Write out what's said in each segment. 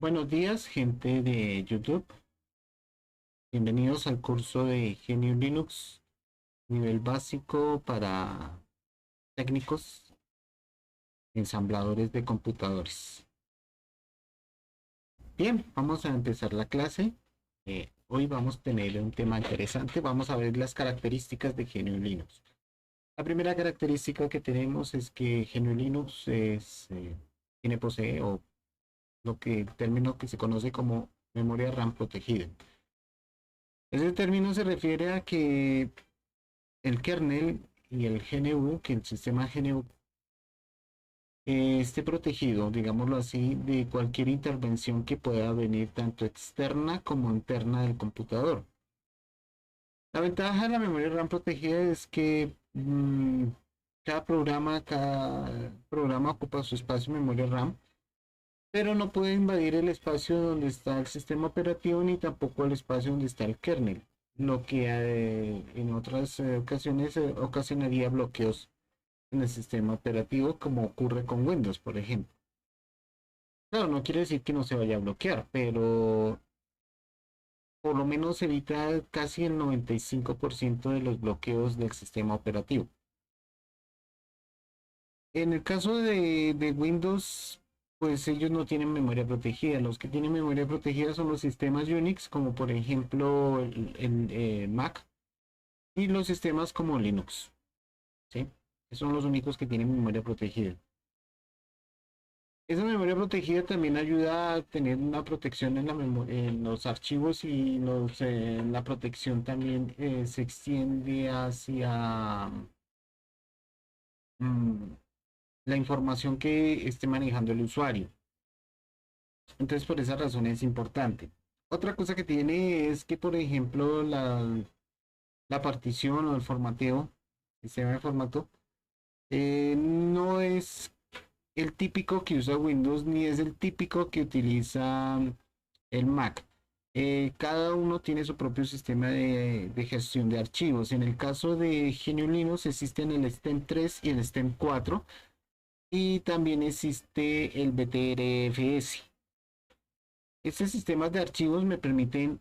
Buenos días, gente de YouTube. Bienvenidos al curso de GNU Linux, nivel básico para técnicos, ensambladores de computadores. Bien, vamos a empezar la clase. Hoy vamos a tener un tema interesante. Vamos a ver las características de GNU Linux. La primera característica que tenemos es que GNU Linux posee o lo que el término que se conoce como memoria RAM protegida. Ese término se refiere a que el kernel y el GNU, que el sistema GNU esté protegido, digámoslo así, de cualquier intervención que pueda venir tanto externa como interna del computador. La ventaja de la memoria RAM protegida es que cada programa ocupa su espacio de memoria RAM, pero no puede invadir el espacio donde está el sistema operativo ni tampoco el espacio donde está el kernel, lo que en otras ocasiones ocasionaría bloqueos en el sistema operativo, como ocurre con Windows, por ejemplo. Claro, no quiere decir que no se vaya a bloquear, pero por lo menos evita casi el 95% de los bloqueos del sistema operativo. En el caso de Windows, pues ellos no tienen memoria protegida. Los que tienen memoria protegida son los sistemas Unix, como por ejemplo el Mac, y los sistemas como Linux, ¿sí? Son los únicos que tienen memoria protegida. Esa memoria protegida también ayuda a tener una protección en en los archivos, y la protección también se extiende hacia mm, la información que esté manejando el usuario. Entonces, por esa razón es importante. Otra cosa que tiene es que, por ejemplo, la partición o el formateo, el sistema de formato, no es el típico que usa Windows ni es el típico que utiliza el Mac. Cada uno tiene su propio sistema de gestión de archivos. En el caso de GNU Linux existen el STEM 3 y el STEM 4, y también existe el BTRFS. Estos sistemas de archivos me permiten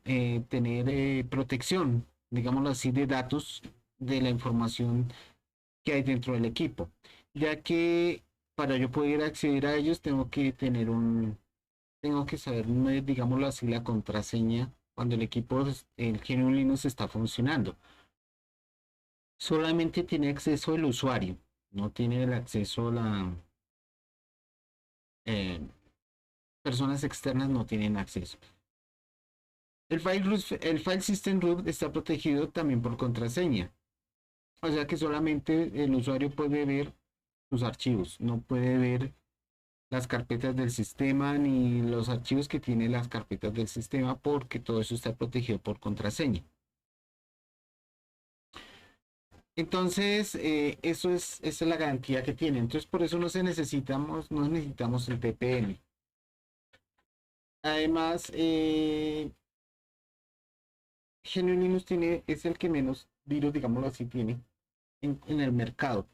tener protección, digámoslo así, de datos de la información que hay dentro del equipo, ya que para yo poder acceder a ellos tengo que saber, digámoslo así, la contraseña cuando el GNU Linux está funcionando. Solamente tiene acceso el usuario, no tiene el acceso eh, personas externas no tienen acceso. El file system root está protegido también por contraseña. O sea que solamente el usuario puede ver sus archivos, no puede ver las carpetas del sistema ni los archivos que tiene las carpetas del sistema, porque todo eso está protegido por contraseña. Entonces, esa es la garantía que tiene. Entonces, por eso no necesitamos el VPN. Además, GNU Linux es el que menos virus, digámoslo así, tiene en el mercado,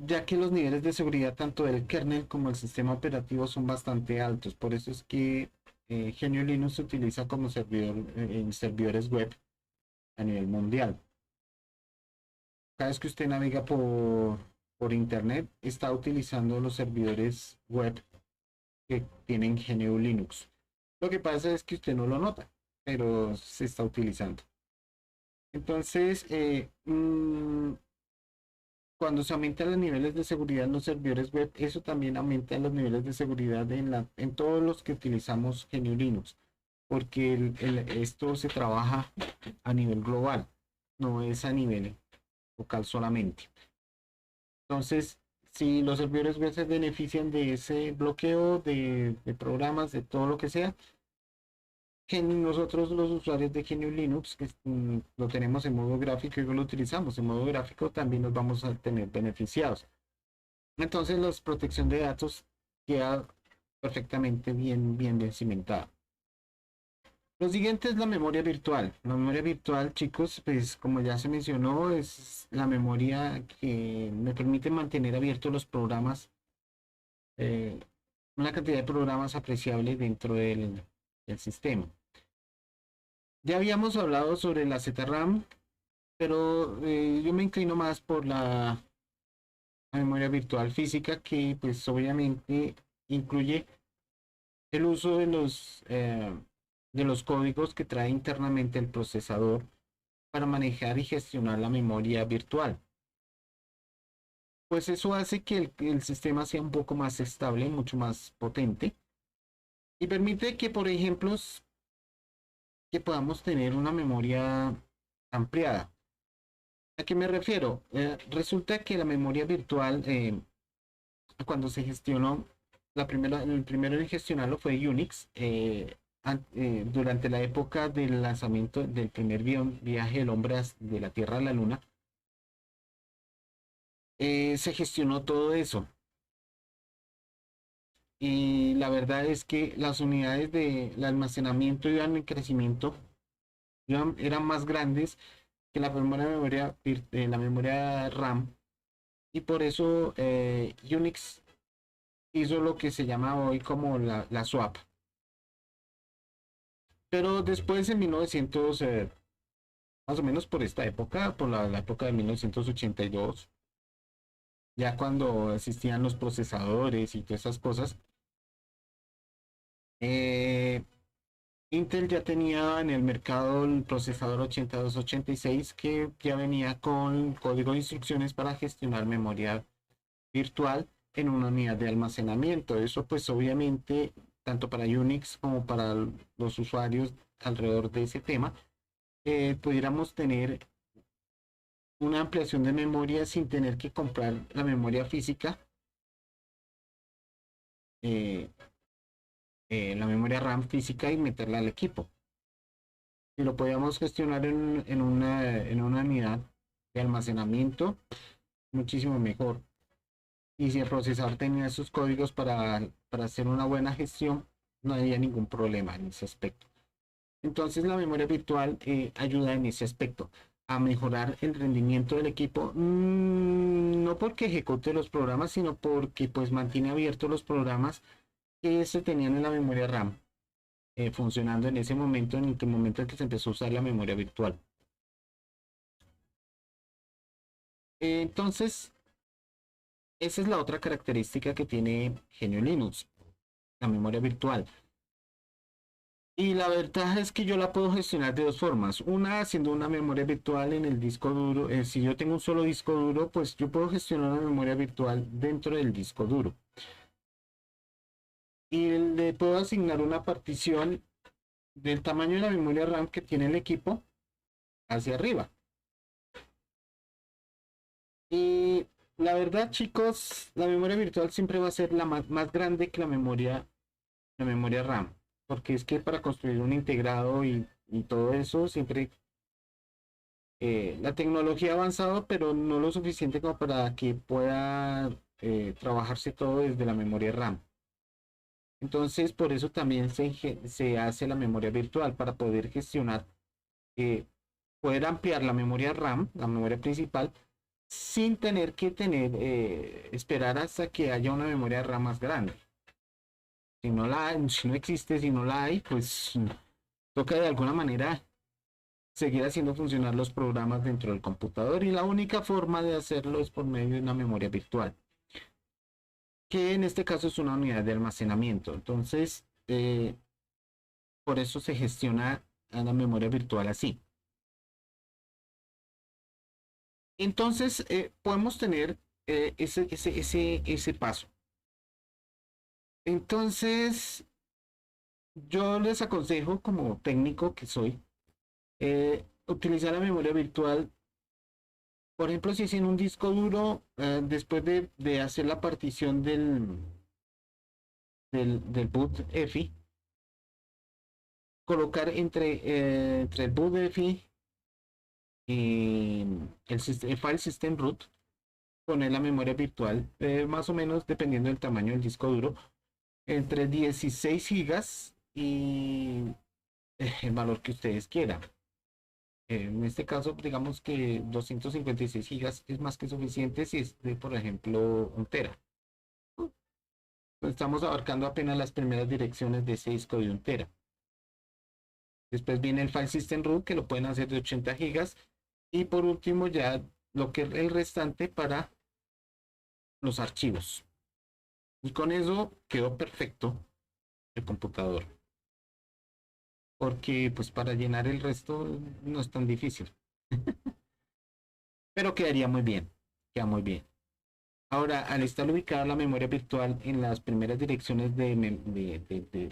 ya que los niveles de seguridad tanto del kernel como el sistema operativo son bastante altos. Por eso es que GNU Linux se utiliza como servidor en servidores web a nivel mundial. Cada vez que usted navega por internet, está utilizando los servidores web que tienen GNU Linux. Lo que pasa es que usted no lo nota, pero se está utilizando. Entonces, cuando se aumentan los niveles de seguridad en los servidores web, eso también aumenta los niveles de seguridad en todos los que utilizamos GNU Linux, porque esto se trabaja a nivel global, no es a nivel local solamente. Entonces, si los servidores web se benefician de ese bloqueo de programas, de todo lo que sea, que nosotros los usuarios de GNU Linux, que lo tenemos en modo gráfico y lo utilizamos en modo gráfico, también nos vamos a tener beneficiados. Entonces la protección de datos queda perfectamente bien cimentada. Lo siguiente es la memoria virtual. La memoria virtual, chicos, pues como ya se mencionó, es la memoria que me permite mantener abiertos los programas una cantidad de programas apreciable dentro del sistema. Ya habíamos hablado sobre la ZRAM, pero yo me inclino más por la memoria virtual física, que pues obviamente incluye el uso de los códigos que trae internamente el procesador para manejar y gestionar la memoria virtual. Pues eso hace que el sistema sea un poco más estable, mucho más potente y permite que, por ejemplo, que podamos tener una memoria ampliada. ¿A qué me refiero? Resulta que la memoria virtual, cuando se gestionó, el primero en gestionarlo fue Unix, durante la época del lanzamiento del primer viaje del hombre de la Tierra a la Luna. Se gestionó todo eso. Y la verdad es que las unidades de almacenamiento iban en crecimiento, eran más grandes que la memoria RAM. Y por eso Unix hizo lo que se llama hoy como la swap. Pero después en 1900, más o menos por esta época, por la época de 1982, ya cuando existían los procesadores y todas esas cosas, eh, Intel ya tenía en el mercado el procesador 8286, que ya venía con código de instrucciones para gestionar memoria virtual en una unidad de almacenamiento. Eso pues obviamente tanto para Unix como para los usuarios alrededor de ese tema, pudiéramos tener una ampliación de memoria sin tener que comprar la memoria física, eh, la memoria RAM física y meterla al equipo. Si lo podíamos gestionar en una unidad de almacenamiento, muchísimo mejor. Y si el procesador tenía esos códigos para hacer una buena gestión, no había ningún problema en ese aspecto. Entonces la memoria virtual ayuda en ese aspecto a mejorar el rendimiento del equipo, no porque ejecute los programas, sino porque pues mantiene abiertos los programas que se tenían en la memoria RAM, funcionando en ese momento, en el momento en que se empezó a usar la memoria virtual. Entonces, esa es la otra característica que tiene GNU Linux, la memoria virtual. Y la ventaja es que yo la puedo gestionar de dos formas. Una, haciendo una memoria virtual en el disco duro. Si yo tengo un solo disco duro, pues yo puedo gestionar una memoria virtual dentro del disco duro. Y le puedo asignar una partición del tamaño de la memoria RAM que tiene el equipo hacia arriba. Y la verdad, chicos, la memoria virtual siempre va a ser la más grande que la memoria RAM. Porque es que para construir un integrado y todo eso, siempre la tecnología ha avanzado, pero no lo suficiente como para que pueda trabajarse todo desde la memoria RAM. Entonces, por eso también se hace la memoria virtual para poder gestionar, eh, poder ampliar la memoria RAM, la memoria principal, sin tener que esperar hasta que haya una memoria RAM más grande. Si no existe, si no la hay, pues toca de alguna manera seguir haciendo funcionar los programas dentro del computador, y la única forma de hacerlo es por medio de una memoria virtual, que en este caso es una unidad de almacenamiento. Entonces, por eso se gestiona a la memoria virtual así. Entonces, podemos tener ese paso. Entonces, yo les aconsejo, como técnico que soy, utilizar la memoria virtual. Por ejemplo, si es en un disco duro, después de hacer la partición del boot EFI, colocar entre el boot EFI y el file system root, poner la memoria virtual, más o menos dependiendo del tamaño del disco duro, entre 16 gigas y el valor que ustedes quieran. En este caso, digamos que 256 gigas es más que suficiente si es de, por ejemplo, un tera. Estamos abarcando apenas las primeras direcciones de ese disco de 1 tera. Después viene el File System Root, que lo pueden hacer de 80 gigas. Y por último, ya lo que es el restante para los archivos. Y con eso quedó perfecto el computador. Porque pues para llenar el resto no es tan difícil. Pero quedaría muy bien. Queda muy bien. Ahora, al estar ubicada la memoria virtual en las primeras direcciones de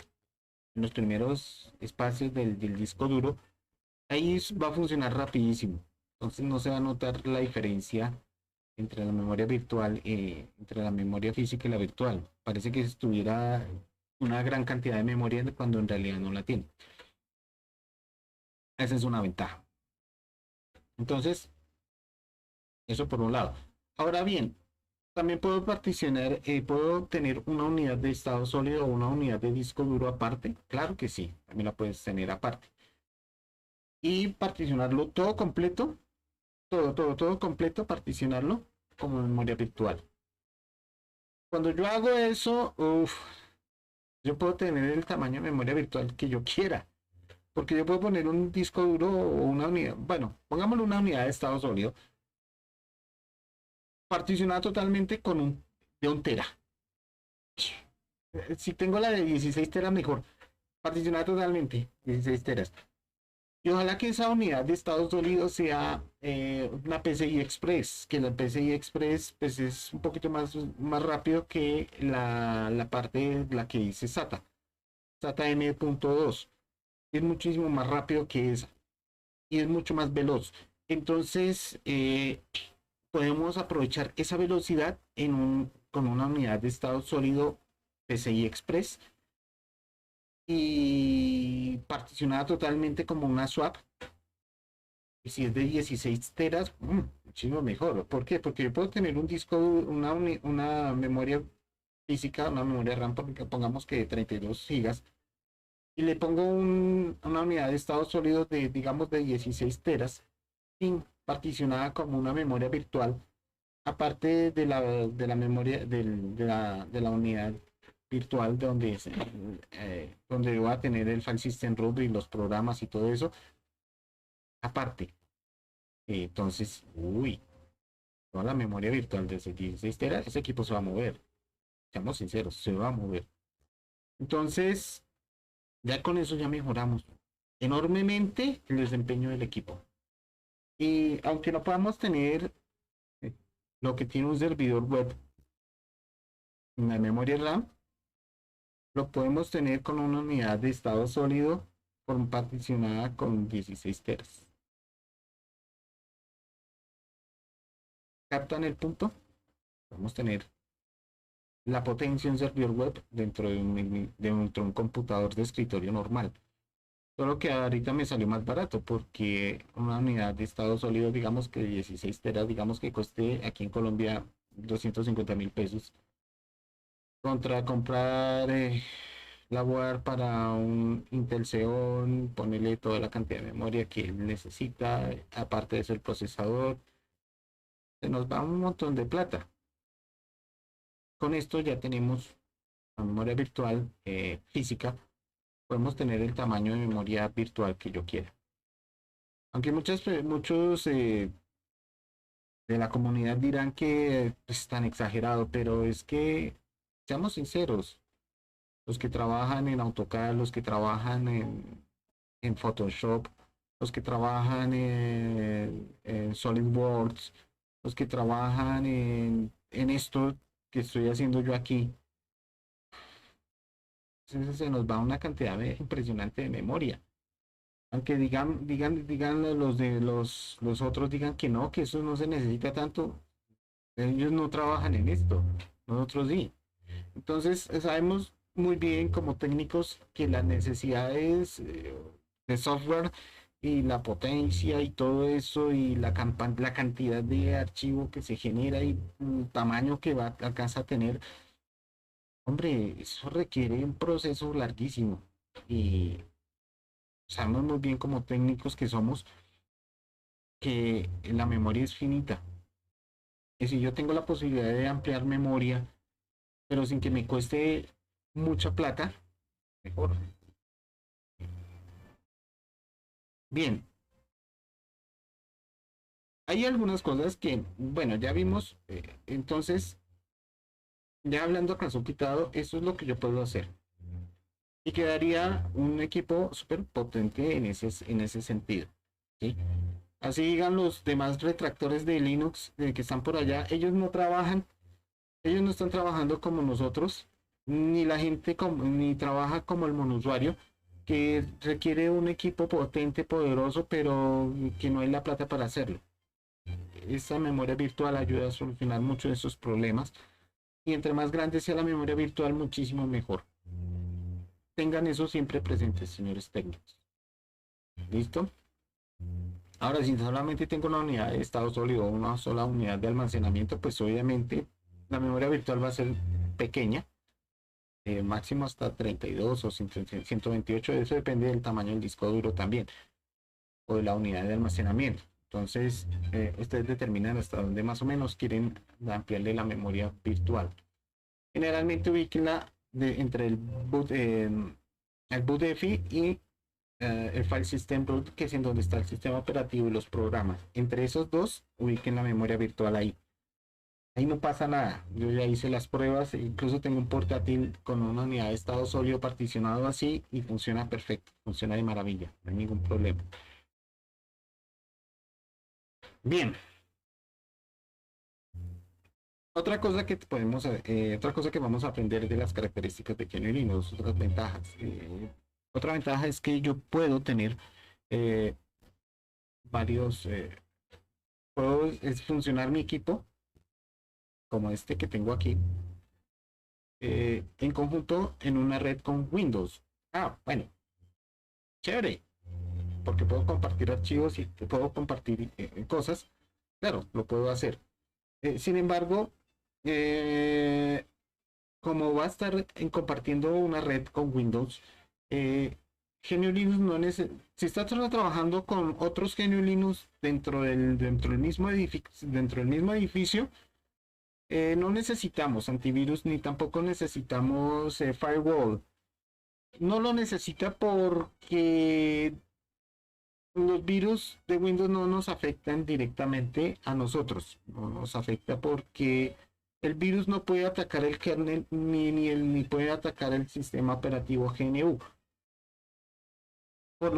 los primeros espacios del disco duro, ahí va a funcionar rapidísimo. Entonces no se va a notar la diferencia entre la memoria virtual, entre la memoria física y la virtual. Parece que estuviera una gran cantidad de memoria cuando en realidad no la tiene. Esa es una ventaja. Entonces, eso por un lado. Ahora bien, también puedo particionar, puedo tener una unidad de estado sólido o una unidad de disco duro aparte. Claro que sí, también la puedes tener aparte. Y particionarlo todo completo, todo completo, particionarlo como memoria virtual. Cuando yo hago eso, yo puedo tener el tamaño de memoria virtual que yo quiera. Porque yo puedo poner un disco duro o una unidad, bueno, pongámoslo una unidad de estado sólido, particionada totalmente de 1 tera. Si tengo la de 16 teras, mejor. Particionada totalmente, 16 teras. Y ojalá que esa unidad de estado sólido sea una PCI Express, que la PCI Express pues, es un poquito más rápido que la parte, la que dice SATA, SATA M.2. Es muchísimo más rápido que esa y es mucho más veloz. Entonces, podemos aprovechar esa velocidad con una unidad de estado sólido PCI Express y particionada totalmente como una swap. Y si es de 16 teras, muchísimo mejor. ¿Por qué? Porque yo puedo tener un disco, una memoria física, una memoria RAM, porque pongamos que de 32 gigas, y le pongo una unidad de estado sólido de, digamos, de 16 teras, particionada como una memoria virtual, aparte de la memoria de la unidad virtual donde voy a tener el file system root y los programas y todo eso, aparte. Entonces, toda la memoria virtual de ese 16 teras, ese equipo se va a mover. Seamos sinceros, se va a mover. Entonces, ya con eso ya mejoramos enormemente el desempeño del equipo. Y aunque no podamos tener eh, lo que tiene un servidor web en la memoria RAM, lo podemos tener con una unidad de estado sólido particionada con 16 teras. ¿Captan el punto? Podemos tener la potencia de un servidor web dentro de un computador de escritorio normal. Solo que ahorita me salió más barato porque una unidad de estado sólido, digamos que 16 teras, digamos que cueste aquí en Colombia 250.000 pesos. Contra comprar la board para un Intel Xeon, ponerle toda la cantidad de memoria que él necesita, aparte de eso el procesador, se nos va un montón de plata. Con esto ya tenemos la memoria virtual física, podemos tener el tamaño de memoria virtual que yo quiera. Aunque muchos de la comunidad dirán que es tan exagerado, pero es que, seamos sinceros, los que trabajan en AutoCAD, los que trabajan en Photoshop, los que trabajan en SolidWorks, los que trabajan en esto que estoy haciendo yo aquí, entonces se nos va una cantidad impresionante de memoria. Aunque digan los otros digan que no, que eso no se necesita tanto, ellos no trabajan en esto, nosotros sí. Entonces sabemos muy bien como técnicos que las necesidades de software y la potencia y todo eso y la cantidad de archivo que se genera y el tamaño que alcanza a tener, hombre, eso requiere un proceso larguísimo. Y sabemos muy bien como técnicos que somos que la memoria es finita. Y si yo tengo la posibilidad de ampliar memoria, pero sin que me cueste mucha plata, mejor. Bien, hay algunas cosas que, bueno, ya vimos, entonces, ya hablando a caso quitado, eso es lo que yo puedo hacer. Y quedaría un equipo súper potente en ese sentido. ¿Sí? Así digan los demás retractores de Linux que están por allá, ellos no trabajan, ellos no están trabajando como nosotros, ni la gente ni trabaja como el monusuario, que requiere un equipo potente, poderoso, pero que no hay la plata para hacerlo. Esta memoria virtual ayuda a solucionar muchos de esos problemas y entre más grande sea la memoria virtual, muchísimo mejor. Tengan eso siempre presente, señores técnicos. ¿Listo? Ahora, si solamente tengo una unidad de estado sólido o una sola unidad de almacenamiento, pues obviamente la memoria virtual va a ser pequeña, máximo hasta 32 o 128, eso depende del tamaño del disco duro también, o de la unidad de almacenamiento. Entonces, ustedes determinan hasta dónde más o menos quieren ampliarle la memoria virtual. Generalmente ubíquenla entre el bootEFI y el file system root, que es en donde está el sistema operativo y los programas. Entre esos dos, ubiquen la memoria virtual ahí. Ahí no pasa nada. Yo ya hice las pruebas, incluso tengo un portátil con una unidad de estado sólido particionado así y funciona perfecto, funciona de maravilla, no hay ningún problema. Bien, otra cosa que vamos a aprender de las características de Keanu Linux, otras ventajas. Otra ventaja es que yo puedo tener eh, varios, puedo es funcionar mi equipo como este que tengo aquí, en conjunto en una red con Windows. Ah, bueno, chévere, porque puedo compartir archivos y puedo compartir cosas. Claro, lo puedo hacer. Sin embargo, eh, como va a estar compartiendo una red con Windows, eh, GNU Linux no necesita. Si está trabajando con otros GNU Linux dentro del mismo edificio, no necesitamos antivirus ni tampoco necesitamos firewall. No lo necesita porque los virus de Windows no nos afectan directamente a nosotros. No nos afecta porque el virus no puede atacar el kernel ni puede atacar el sistema operativo GNU por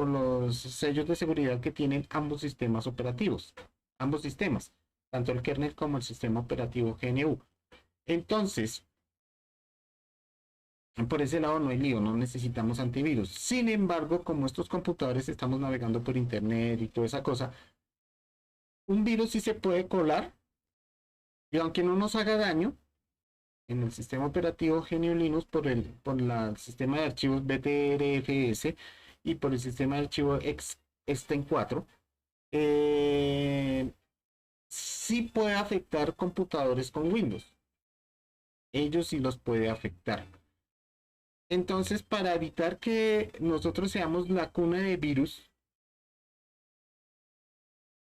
los sellos de seguridad que tienen ambos sistemas operativos, ambos sistemas, tanto el kernel como el sistema operativo GNU. Entonces, por ese lado no hay lío, no necesitamos antivirus. Sin embargo, como estos computadores estamos navegando por internet y toda esa cosa, un virus sí se puede colar y aunque no nos haga daño en el sistema operativo GNU Linux por el sistema de archivos BTRFS y por el sistema de archivo Exten 4, sí puede afectar computadores con Windows. Ellos sí los puede afectar. Entonces, para evitar que nosotros seamos la cuna de virus,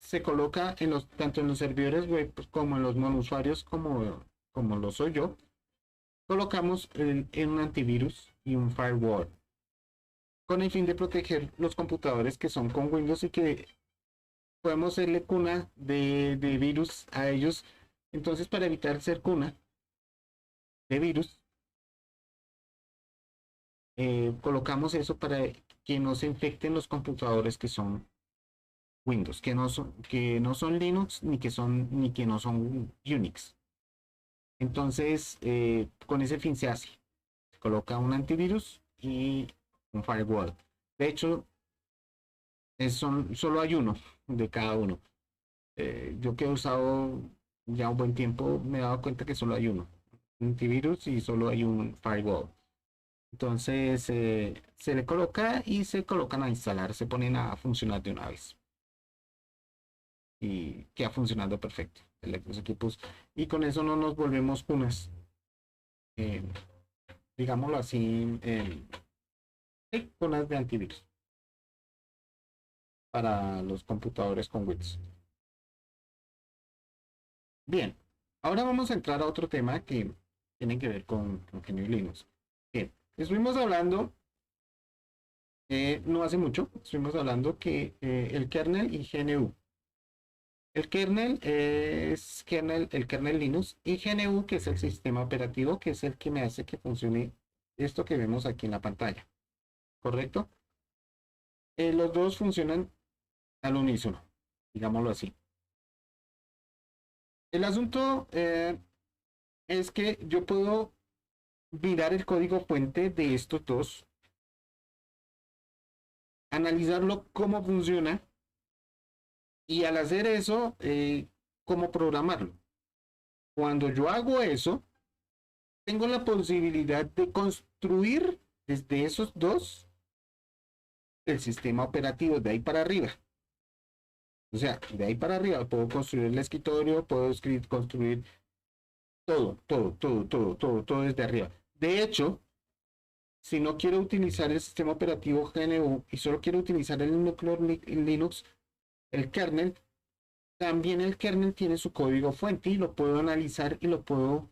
se coloca tanto en los servidores web como en los monusuarios, como lo soy yo, colocamos en un antivirus y un firewall, con el fin de proteger los computadores que son con Windows y que podemos serle cuna de virus a ellos. Entonces, para evitar ser cuna de virus, colocamos eso para que no se infecten los computadores que son Windows, que no son Linux ni que no son Unix. Entonces, con ese fin se hace. Se coloca un antivirus y un firewall. De hecho, solo hay uno de cada uno. Yo que he usado ya un buen tiempo, me he dado cuenta que solo hay uno. Un antivirus y solo hay un firewall. Entonces, se le coloca y se colocan a instalar, se ponen a funcionar de una vez. Y queda funcionando perfecto. Los equipos. Y con eso no nos volvemos cunas. eh, digámoslo así, cunas de antivirus para los computadores con Windows. Bien, ahora vamos a entrar a otro tema que tienen que ver con GNU Linux. Bien, estuvimos hablando, no hace mucho, estuvimos hablando que el kernel y GNU. El kernel es el kernel Linux y GNU, que es el sistema operativo, que es el que me hace que funcione esto que vemos aquí en la pantalla. ¿Correcto? Los dos funcionan al unísono, digámoslo así. El asunto es que yo puedo mirar el código fuente de estos dos, analizarlo cómo funciona y al hacer eso, cómo programarlo. Cuando yo hago eso, tengo la posibilidad de construir desde esos dos el sistema operativo de ahí para arriba. O sea, de ahí para arriba puedo construir el escritorio, puedo construir todo desde arriba. De hecho, si no quiero utilizar el sistema operativo GNU y solo quiero utilizar el núcleo Linux, el kernel, también el kernel tiene su código fuente y lo puedo analizar y lo puedo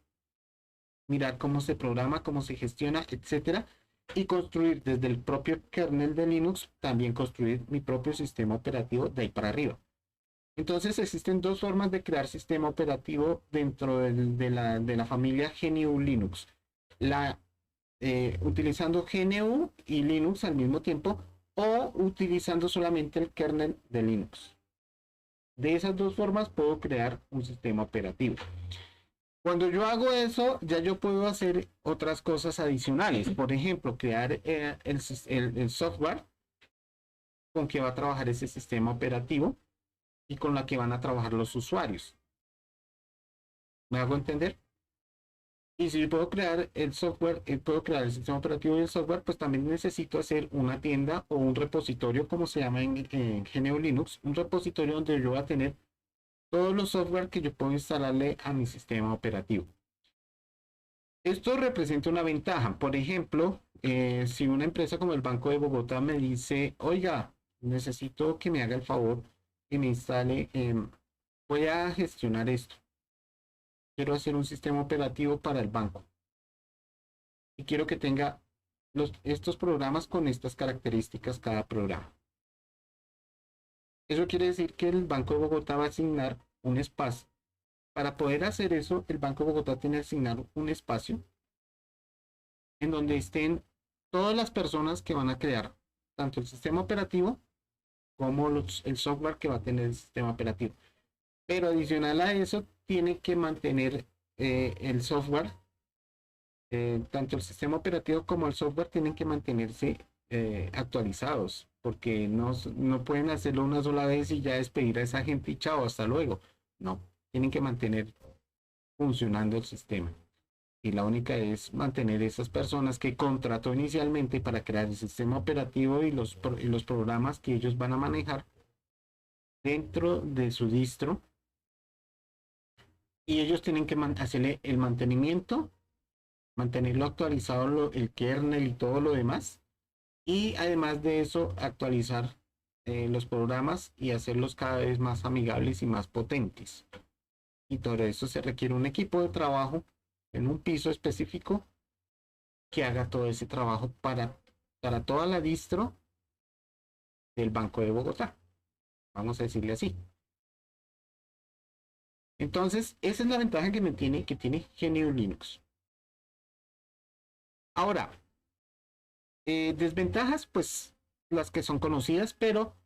mirar cómo se programa, cómo se gestiona, etcétera, y construir desde el propio kernel de Linux, también construir mi propio sistema operativo de ahí para arriba. Entonces existen dos formas de crear sistema operativo dentro de la familia GNU Linux. La utilizando GNU y Linux al mismo tiempo o utilizando solamente el kernel de Linux. De esas dos formas puedo crear un sistema operativo. Cuando yo hago eso, ya yo puedo hacer otras cosas adicionales. Por ejemplo, crear el software con que va a trabajar ese sistema operativo y con la que van a trabajar los usuarios. ¿Me hago entender? Y si puedo crear el software, puedo crear el sistema operativo y el software, pues también necesito hacer una tienda o un repositorio, como se llama en GNU Linux, un repositorio donde yo voy a tener todos los software que yo puedo instalarle a mi sistema operativo. Esto representa una ventaja. Por ejemplo, si una empresa como el Banco de Bogotá me dice, oiga, necesito que me haga el favor y me instale, voy a gestionar esto. Quiero hacer un sistema operativo para el banco y quiero que tenga estos programas con estas características cada programa. Eso quiere decir que el Banco de Bogotá va a asignar un espacio. Para poder hacer eso, el Banco de Bogotá tiene que asignar un espacio en donde estén todas las personas que van a crear tanto el sistema operativo como el software que va a tener el sistema operativo. Pero adicional a eso, tiene que mantener el software, tanto el sistema operativo como el software tienen que mantenerse actualizados, porque no pueden hacerlo una sola vez y ya despedir a esa gente y chao, hasta luego. No, tienen que mantener funcionando el sistema. Y la única es mantener esas personas que contrató inicialmente para crear el sistema operativo y los programas que ellos van a manejar dentro de su distro. Y ellos tienen que hacerle el mantenimiento, mantenerlo actualizado, el kernel y todo lo demás. Y además de eso, actualizar los programas y hacerlos cada vez más amigables y más potentes. Y todo eso se requiere un equipo de trabajo en un piso específico que haga todo ese trabajo para toda la distro del Banco de Bogotá. Vamos a decirle así. Entonces, esa es la ventaja que tiene GNU Linux. Ahora, desventajas, pues las que son conocidas, pero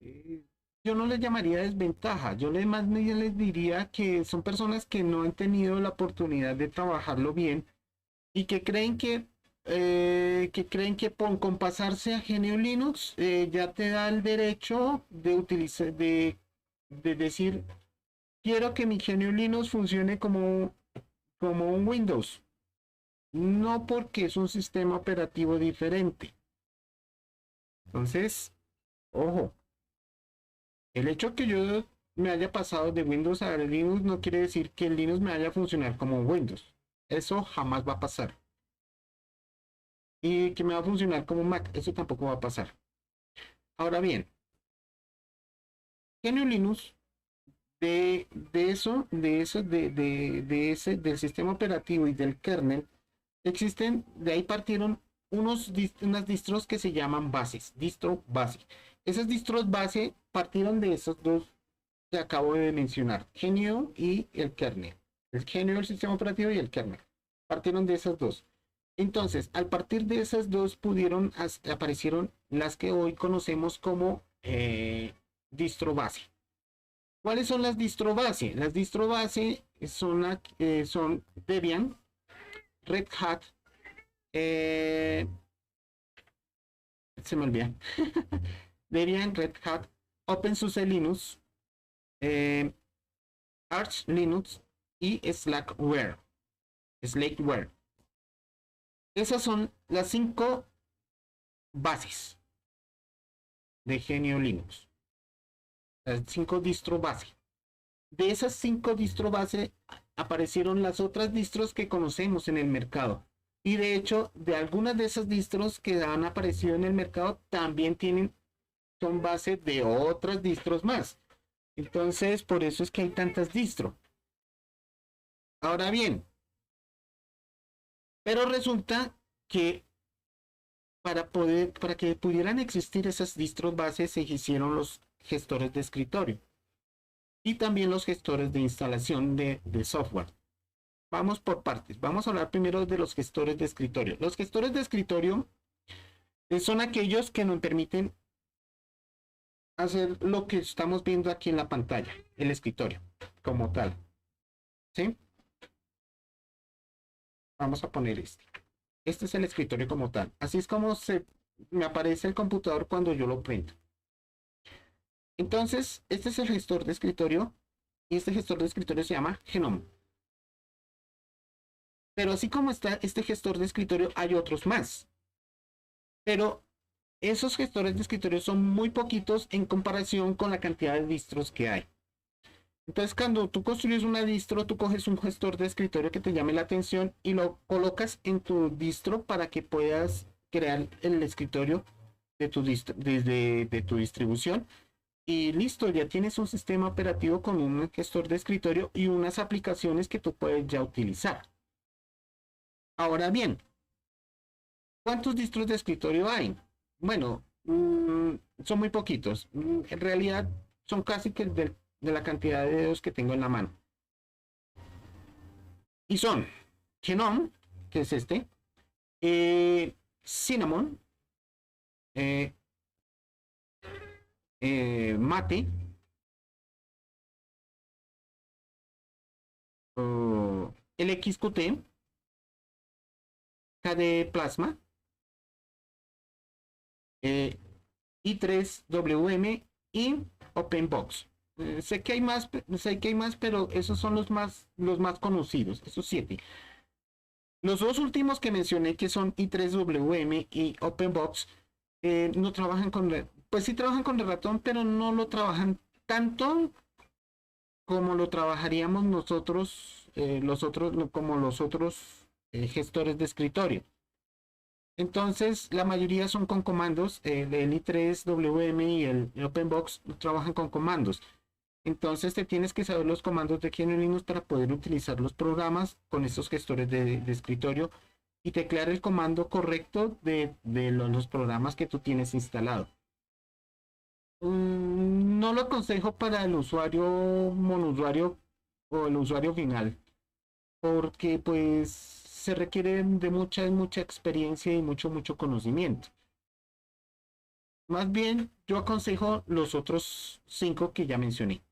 eh, yo no les llamaría desventaja. Yo más bien les diría que son personas que no han tenido la oportunidad de trabajarlo bien y que creen que con pasarse a GNU Linux ya te da el derecho de utilizar, de decir, quiero que mi GNU Linux funcione como un Windows. No, porque es un sistema operativo diferente. Entonces, ojo, el hecho que yo me haya pasado de Windows a Linux no quiere decir que el Linux me vaya a funcionar como Windows. Eso jamás va a pasar. Y que me va a funcionar como Mac, eso tampoco va a pasar. Ahora bien, GNU Linux Del sistema operativo y del kernel, de ahí partieron unas distros que se llaman bases, distro base. Esas distros base partieron de esos dos que acabo de mencionar, GNU y el kernel. El GNU, el sistema operativo, y el kernel. Partieron de esas dos. Entonces, al partir de esas dos aparecieron las que hoy conocemos como distro base. ¿Cuáles son las distro base? Las distro base son Debian, Red Hat, se me olvida. Debian, Red Hat, OpenSUSE Linux, Arch Linux y Slackware. Esas son las 5 bases de GNU Linux. Las 5 distro base. De esas 5 distro base aparecieron las otras distros que conocemos en el mercado. Y de hecho, de algunas de esas distros que han aparecido en el mercado también son base de otras distros más. Entonces, por eso es que hay tantas distros. Ahora bien, pero resulta que para que pudieran existir esas distros bases se hicieron los gestores de escritorio y también los gestores de instalación de software. Vamos por partes. Vamos a hablar primero de los gestores de escritorio. Los gestores de escritorio son aquellos que nos permiten hacer lo que estamos viendo aquí en la pantalla, el escritorio como tal. ¿Sí? Vamos a poner este. Este es el escritorio como tal. Así es como me aparece el computador cuando yo lo prendo. Entonces, este es el gestor de escritorio y este gestor de escritorio se llama GNOME. Pero así como está este gestor de escritorio, hay otros más. Pero esos gestores de escritorio son muy poquitos en comparación con la cantidad de distros que hay. Entonces, cuando tú construyes una distro, tú coges un gestor de escritorio que te llame la atención y lo colocas en tu distro para que puedas crear el escritorio de tu distribución. Y listo, ya tienes un sistema operativo con un gestor de escritorio y unas aplicaciones que tú puedes ya utilizar. Ahora bien, ¿cuántos distros de escritorio hay? Bueno, son muy poquitos. En realidad son casi que de la cantidad de dedos que tengo en la mano. Y son GNOME, que es este, Cinnamon, eh, Mate, LXQT, KDE Plasma, i3WM y OpenBox. Sé que hay más, pero esos son los más conocidos, esos 7. Los dos últimos que mencioné, que son i3WM y OpenBox, no trabajan pues sí trabajan con el ratón, pero no lo trabajan tanto como lo trabajaríamos nosotros, como los otros gestores de escritorio. Entonces, la mayoría son con comandos. El i3WM y el OpenBox trabajan con comandos. Entonces, te tienes que saber los comandos de GNU Linux para poder utilizar los programas con estos gestores de escritorio y teclear el comando correcto de los programas que tú tienes instalado. No lo aconsejo para el usuario monusuario o el usuario final, porque pues se requiere de mucha experiencia y mucho conocimiento. Más bien, yo aconsejo los otros 5 que ya mencioné.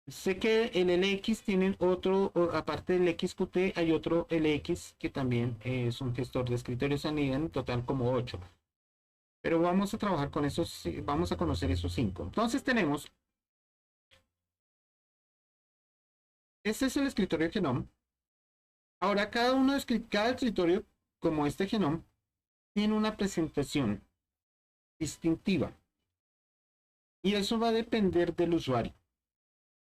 Sé que el LX tienen otro, aparte del XQT, hay otro LX que también es un gestor de escritorios a nivel en total como 8. Pero vamos a trabajar con esos, vamos a conocer esos 5. Entonces tenemos, este es el escritorio GNOME. Ahora cada escritorio, como este GNOME, tiene una presentación distintiva. Y eso va a depender del usuario.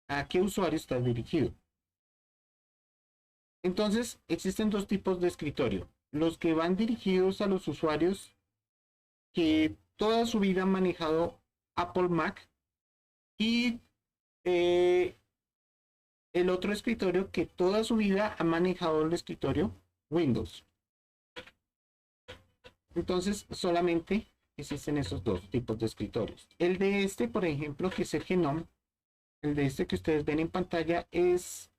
¿A qué usuario está dirigido? Entonces, existen dos tipos de escritorio. Los que van dirigidos a los usuarios que toda su vida han manejado Apple Mac y Eh, el otro escritorio que toda su vida ha manejado el escritorio Windows. Entonces, solamente existen esos dos tipos de escritorios. El de este, por ejemplo, que es el Genome, el de este que ustedes ven en pantalla, es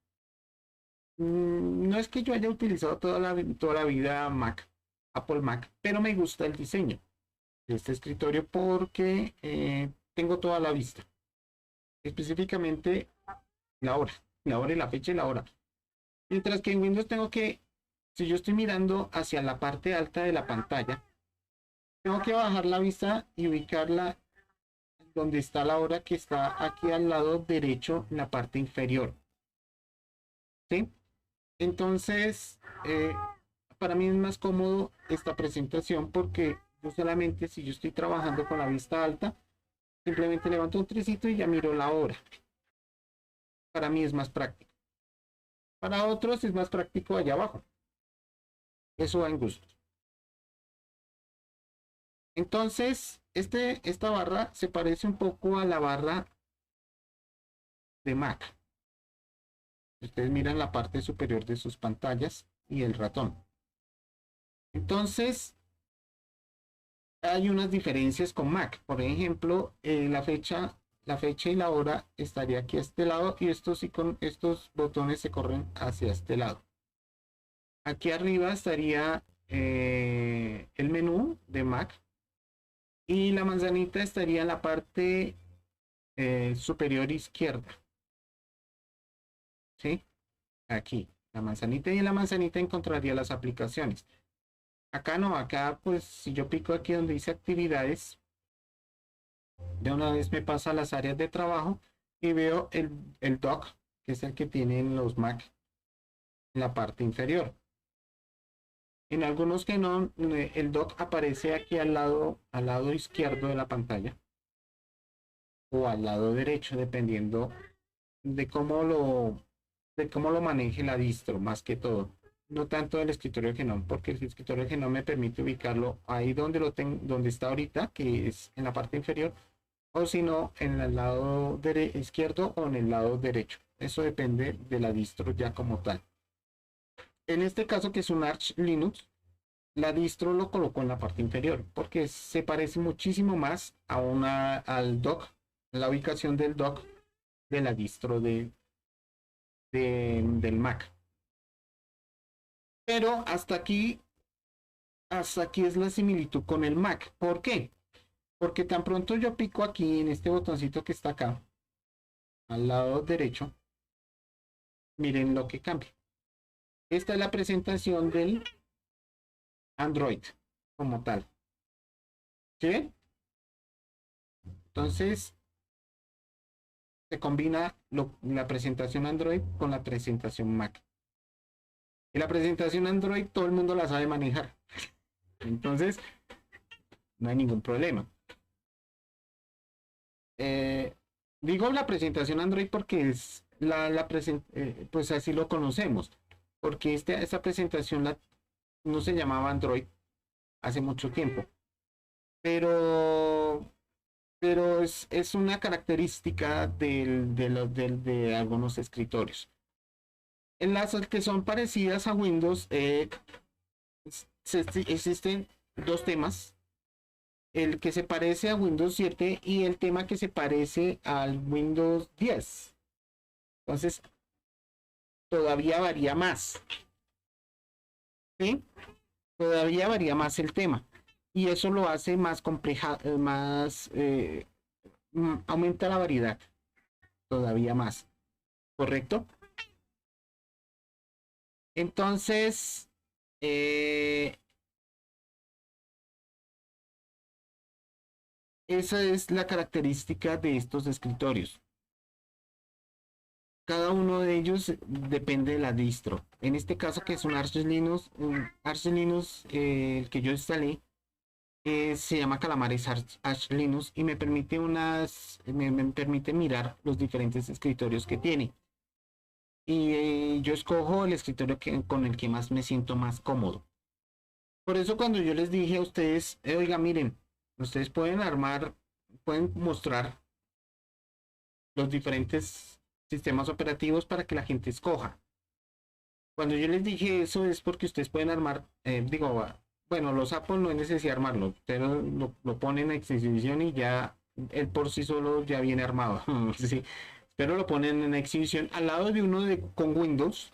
no es que yo haya utilizado toda la vida Mac, Apple Mac, pero me gusta el diseño de este escritorio porque tengo toda la vista, específicamente la hora, la hora y la fecha y la hora. Mientras que en Windows tengo que, si yo estoy mirando hacia la parte alta de la pantalla, tengo que bajar la vista y ubicarla donde está la hora que está aquí al lado derecho en la parte inferior. ¿Sí? Entonces, para mí es más cómodo esta presentación porque yo solamente si yo estoy trabajando con la vista alta, simplemente levanto un tricito y ya miro la hora. Para mí es más práctico. Para otros es más práctico allá abajo. Eso va en gusto. Entonces, esta barra se parece un poco a la barra de Mac. Ustedes miran la parte superior de sus pantallas y el ratón. Entonces, hay unas diferencias con Mac. Por ejemplo, la fecha y la hora estaría aquí a este lado y estos botones se corren hacia este lado. Aquí arriba estaría el menú de Mac y la manzanita estaría en la parte superior izquierda. ¿Sí? Aquí, la manzanita y en la manzanita encontraría las aplicaciones. Acá no, acá pues si yo pico aquí donde dice actividades, de una vez me pasa a las áreas de trabajo y veo el dock, que es el que tienen los Mac en la parte inferior. En algunos que no, el dock aparece aquí al lado izquierdo de la pantalla o al lado derecho, dependiendo de de cómo lo maneje la distro, más que todo. No tanto el escritorio Genome, porque el escritorio Genome me permite ubicarlo ahí donde donde está ahorita, que es en la parte inferior, o si no, en el lado izquierdo o en el lado derecho. Eso depende de la distro ya como tal. En este caso, que es un Arch Linux, la distro lo colocó en la parte inferior porque se parece muchísimo más al dock, la ubicación del dock de la distro del Mac. Pero hasta aquí es la similitud con el Mac. ¿Por qué? Porque tan pronto yo pico aquí en este botoncito que está acá, al lado derecho, miren lo que cambia. Esta es la presentación del Android como tal. ¿Sí? Entonces se combina la presentación Android con la presentación Mac. Y la presentación Android todo el mundo la sabe manejar. Entonces no hay ningún problema. Eh, digo la presentación Android porque es pues así lo conocemos. Porque esta presentación no se llamaba Android hace mucho tiempo. Pero es una característica de algunos escritorios. En las que son parecidas a Windows, existen dos temas. El que se parece a Windows 7 y el tema que se parece al Windows 10. Entonces, todavía varía más. ¿Sí? Todavía varía más el tema. Y eso lo hace más compleja, aumenta la variedad todavía más. ¿Correcto? Entonces, eh, esa es la característica de estos escritorios. Cada uno de ellos depende de la distro. En este caso, que es Arch Linux, el que yo instalé, se llama Calamares Arch Linux y me permite mirar los diferentes escritorios que tiene. Y yo escojo el escritorio con el que más me siento más cómodo. Por eso cuando yo les dije a ustedes, oiga, miren, ustedes pueden mostrar los diferentes sistemas operativos para que la gente escoja. Cuando yo les dije eso es porque ustedes pueden armar, bueno, los Apple no es necesidad armarlo, ustedes lo ponen en exhibición y ya él por sí solo ya viene armado. Sí, pero lo ponen en exhibición al lado de uno con Windows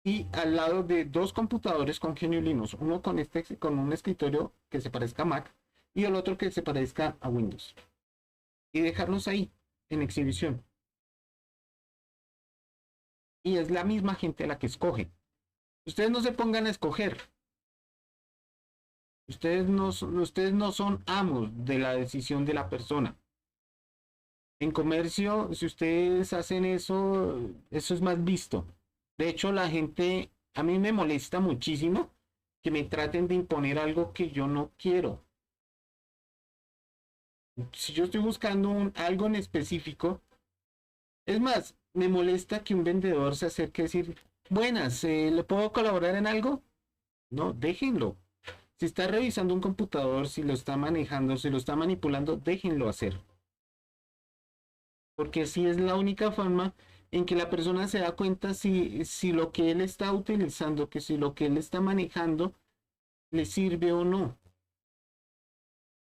y al lado de dos computadores con GNU Linux, uno con un escritorio que se parezca a Mac y el otro que se parezca a Windows. Y dejarlos ahí en exhibición. Y es la misma gente la que escoge. Ustedes no se pongan a escoger. Ustedes no son amos de la decisión de la persona. En comercio, si ustedes hacen eso, eso es más visto. De hecho, la gente, a mí me molesta muchísimo que me traten de imponer algo que yo no quiero. Si yo estoy buscando algo en específico, es más, me molesta que un vendedor se acerque a decir, buenas, ¿le puedo colaborar en algo? No, déjenlo. Si está revisando un computador, si lo está manejando, si lo está manipulando, déjenlo hacer. Porque si es la única forma en que la persona se da cuenta si lo que él está utilizando, que si lo que él está manejando le sirve o no.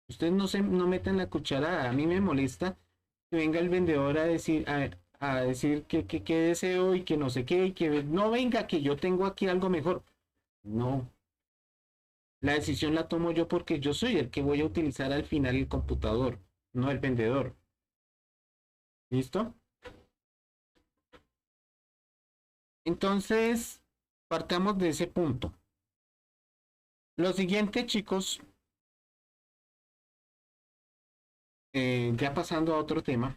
Ustedes no metan la cucharada. A mí me molesta que venga el vendedor a decir, a decir que deseo y que no sé qué, y que no venga, que yo tengo aquí algo mejor. No, la decisión la tomo yo porque yo soy el que voy a utilizar al final el computador, no el vendedor. ¿Listo? Entonces, partamos de ese punto. Lo siguiente, chicos, ya pasando a otro tema,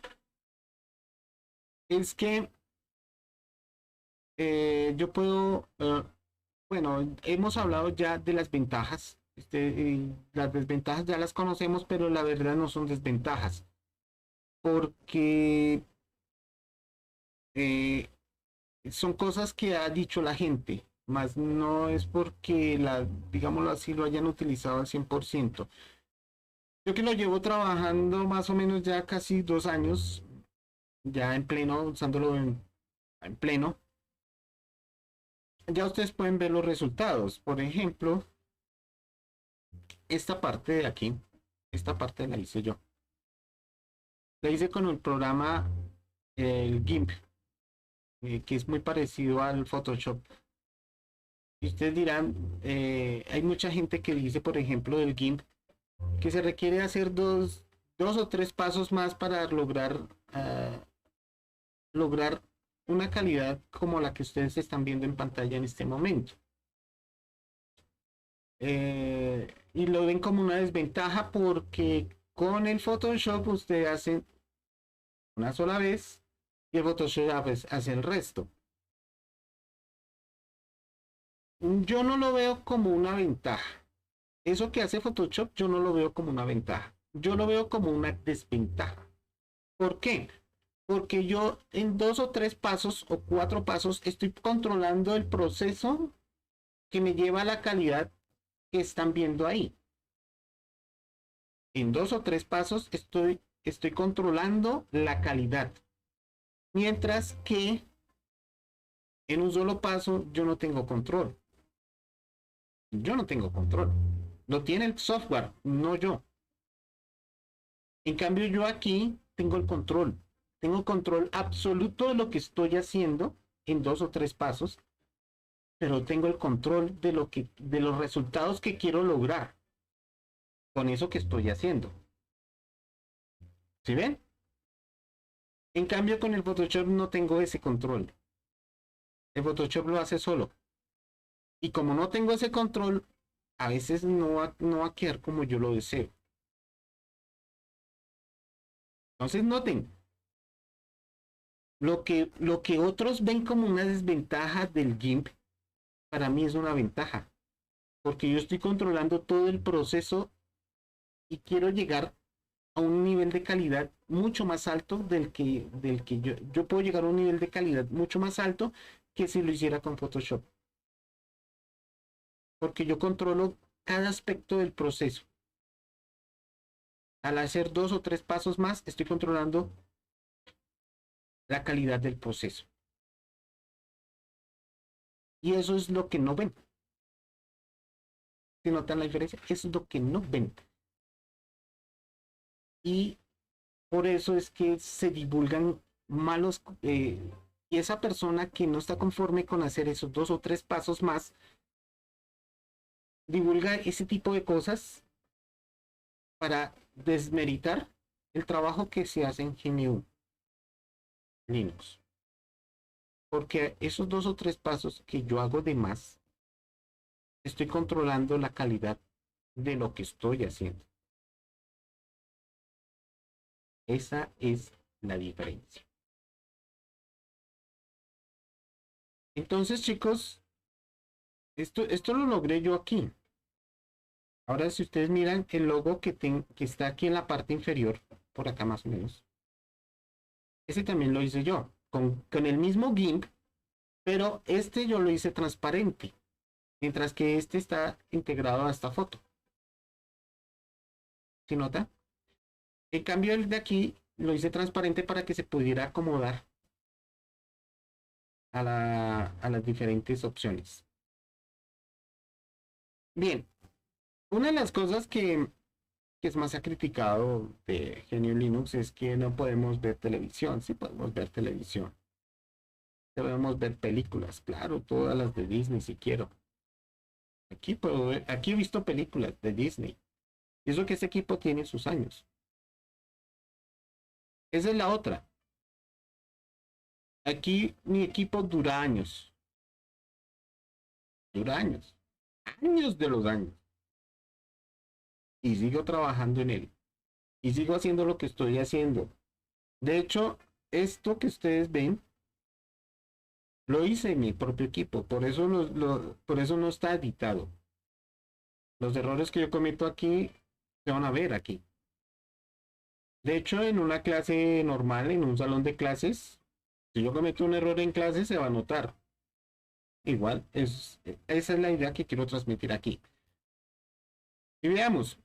es que yo puedo, bueno, hemos hablado ya de las ventajas. Las desventajas ya las conocemos, pero la verdad no son desventajas, porque eh, son cosas que ha dicho la gente, más no es porque digámoslo así, lo hayan utilizado al 100%. Yo que lo llevo trabajando más o menos ya casi 2 años, ya en pleno, usándolo en pleno, ya ustedes pueden ver los resultados. Por ejemplo, esta parte de aquí, esta parte la hice yo. La hice con el programa, el GIMP, que es muy parecido al Photoshop. Y ustedes dirán, hay mucha gente que dice, por ejemplo, del GIMP, que se requiere hacer dos o tres pasos más para lograr una calidad como la que ustedes están viendo en pantalla en este momento. Y lo ven como una desventaja porque con el Photoshop usted hace una sola vez y el Photoshop hace el resto. Yo no lo veo como una ventaja. Eso que hace Photoshop yo no lo veo como una ventaja. Yo lo veo como una desventaja. ¿Por qué? Porque yo en 2 o 3 pasos o 4 pasos estoy controlando el proceso que me lleva a la calidad que están viendo ahí. En 2 o 3 pasos estoy controlando la calidad. Mientras que en un solo paso yo no tengo control. Yo no tengo control. Lo tiene el software, no yo. En cambio yo aquí tengo el control. Tengo control absoluto de lo que estoy haciendo en 2 o 3 pasos, pero tengo el control de los resultados que quiero lograr con eso que estoy haciendo. ¿Sí ven? En cambio con el Photoshop no tengo ese control. El Photoshop lo hace solo. Y como no tengo ese control, a veces no va a quedar como yo lo deseo. Entonces noten, lo que otros ven como una desventaja del GIMP, para mí es una ventaja. Porque yo estoy controlando todo el proceso y quiero llegar a un nivel de calidad mucho más alto del que yo puedo llegar a un nivel de calidad mucho más alto que si lo hiciera con Photoshop. Porque yo controlo cada aspecto del proceso. Al hacer 2 o 3 pasos más, estoy controlando la calidad del proceso. Y eso es lo que no ven. ¿Se notan la diferencia? Eso es lo que no ven. Y por eso es que se divulgan malos, y esa persona que no está conforme con hacer esos 2 o 3 pasos más, divulga ese tipo de cosas para desmeritar el trabajo que se hace en GNU Linux. Porque esos 2 o 3 pasos que yo hago de más, estoy controlando la calidad de lo que estoy haciendo. Esa es la diferencia. Entonces, chicos, esto lo logré yo aquí. Ahora, si ustedes miran el logo que está aquí en la parte inferior, por acá más o menos, ese también lo hice yo, con el mismo GIMP, pero este yo lo hice transparente, mientras que este está integrado a esta foto. ¿Sí nota? En cambio, el de aquí lo hice transparente para que se pudiera acomodar a las diferentes opciones. Bien, una de las cosas que es más ha criticado de GNU Linux es que no podemos ver televisión. Sí podemos ver televisión. Podemos ver películas, claro, todas las de Disney si quiero. Aquí he visto películas de Disney. Y eso que ese equipo tiene sus años. Esa es la otra. Aquí mi equipo dura años. Dura años. Años de los años. Y sigo trabajando en él. Y sigo haciendo lo que estoy haciendo. De hecho, esto que ustedes ven, lo hice en mi propio equipo. Por eso no está editado. Los errores que yo cometo aquí se van a ver aquí. De hecho, en una clase normal, en un salón de clases, si yo cometo un error en clase, se va a notar. Igual, esa es la idea que quiero transmitir aquí. Y veamos,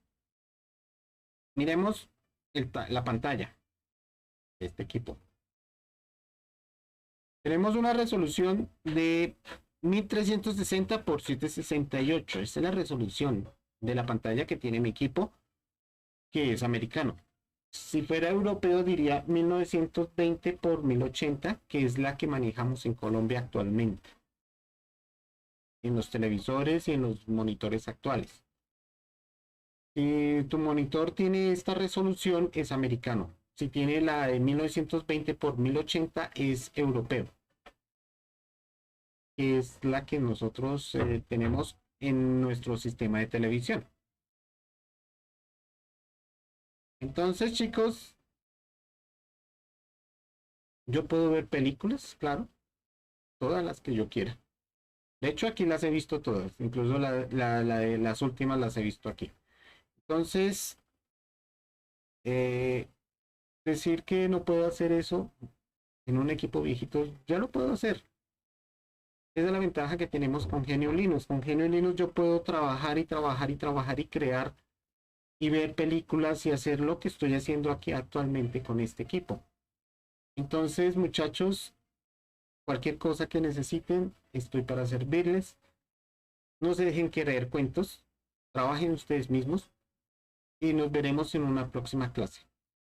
miremos la pantalla de este equipo. Tenemos una resolución de 1360 por 768. Esta es la resolución de la pantalla que tiene mi equipo, que es americano. Si fuera europeo diría 1920 por 1080, que es la que manejamos en Colombia actualmente, en los televisores y en los monitores actuales. Si tu monitor tiene esta resolución, es americano. Si tiene la de 1920 por 1080, es europeo, que es la que nosotros tenemos en nuestro sistema de televisión. Entonces, chicos, yo puedo ver películas, claro, todas las que yo quiera. De hecho, aquí las he visto todas, incluso la de las últimas las he visto aquí. Entonces, eh, decir que no puedo hacer eso en un equipo viejito, ya lo puedo hacer. Esa es la ventaja que tenemos con GNU Linux. Con GNU Linux yo puedo trabajar y trabajar y trabajar y crear y ver películas y hacer lo que estoy haciendo aquí actualmente con este equipo. Entonces, muchachos, cualquier cosa que necesiten, estoy para servirles. No se dejen querer cuentos, trabajen ustedes mismos y nos veremos en una próxima clase.